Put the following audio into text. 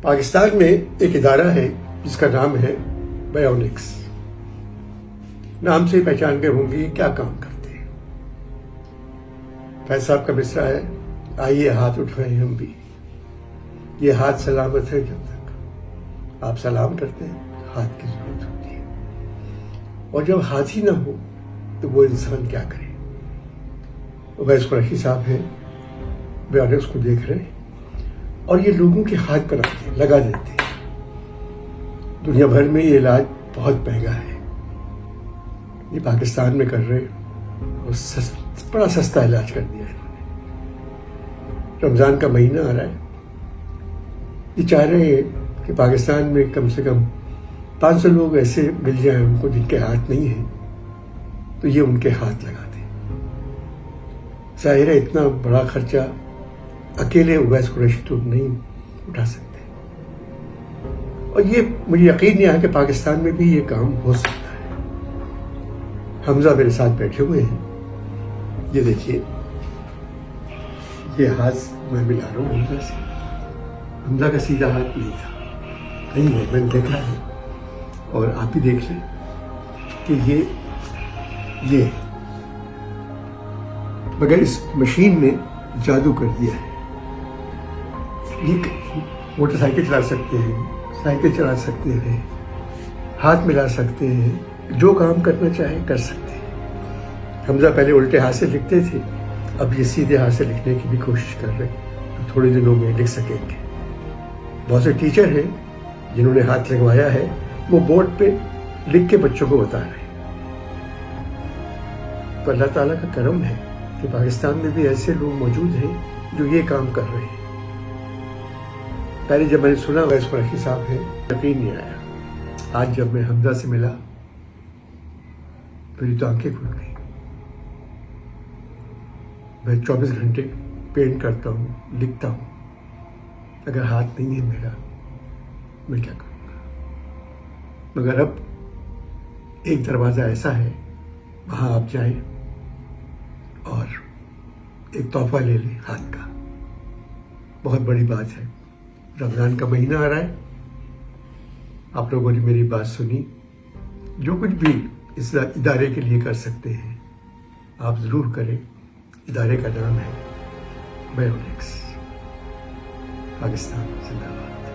پاکستان میں ایک ادارہ ہے جس کا نام ہے بایونکس. نام سے پہچان گئے ہوں گے کیا کام کرتے ہیں. فیض صاحب کا مصرع ہے، آئیے ہاتھ اٹھائیں ہم بھی، یہ ہاتھ سلامت ہے جب تک آپ سلام کرتے ہیں ہاتھ کی ضرورت ہوتی ہے، اور جب ہاتھ ہی نہ ہو تو وہ انسان کیا کرے. اویس قریشی صاحب ہیں، بایونکس کو دیکھ رہے ہیں اور یہ لوگوں کے ہاتھ پر آتے ہیں، لگا دیتے ہیں. دنیا بھر میں یہ علاج بہت مہنگا ہے، یہ پاکستان میں کر رہے ہیں اور بڑا سستا علاج کر دیا ہے انہوں نے. رمضان کا مہینہ آ رہا ہے، یہ چاہ رہے ہیں کہ پاکستان میں کم سے کم 500 لوگ ایسے مل جائیں ان کو جن کے ہاتھ نہیں ہیں تو یہ ان کے ہاتھ لگا دیں. ظاہر ہے اتنا بڑا خرچہ اکیلے اویس قریشی تو نہیں اٹھا سکتے، اور یہ مجھے یقین نہیں آیا کہ پاکستان میں بھی یہ کام ہو سکتا ہے. حمزہ میرے ساتھ بیٹھے ہوئے ہیں، یہ دیکھیے یہ ہاتھ میں ملا رہا ہوں حمزہ سے. حمزہ کا سیدھا ہاتھ نہیں تھا، نہیں ہے، میں نے دیکھا ہے، اور آپ بھی دیکھ لیں کہ یہ مگر اس مشین نے جادو کر دیا ہے. یہ موٹر سائیکل چلا سکتے ہیں، سائیکل چلا سکتے ہیں، ہاتھ ملا سکتے ہیں، جو کام کرنا چاہیں کر سکتے ہیں. حمزہ پہلے الٹے ہاتھ سے لکھتے تھے، اب یہ سیدھے ہاتھ سے لکھنے کی بھی کوشش کر رہے ہیں، تھوڑے دنوں میں لکھ سکیں گے. بہت سے ٹیچر ہیں جنہوں نے ہاتھ لگوایا ہے، وہ بورڈ پہ لکھ کے بچوں کو بتا رہے ہیں. تو اللہ تعالیٰ کا کرم ہے کہ پاکستان میں بھی ایسے لوگ موجود ہیں جو یہ کام کر رہے ہیں. پہلے جب میں نے سنا اویس قریشی صاحب ہیں، یقین نہیں آیا. آج جب میں حمزہ سے ملا میری تو آنکھیں کھل گئی. میں 24 گھنٹے پینٹ کرتا ہوں، لکھتا ہوں، اگر ہاتھ نہیں ہے میرا میں کیا کروں گا. مگر اب ایک دروازہ ایسا ہے، وہاں آپ جائیں اور ایک تحفہ لے لیں ہاتھ کا. بہت بڑی بات ہے. رمضان کا مہینہ آ رہا ہے، آپ لوگوں نے میری بات سنی. جو کچھ بھی اس ادارے کے لیے کر سکتے ہیں آپ ضرور کریں. ادارے کا نام ہے بایونکس. پاکستان زندہ باد.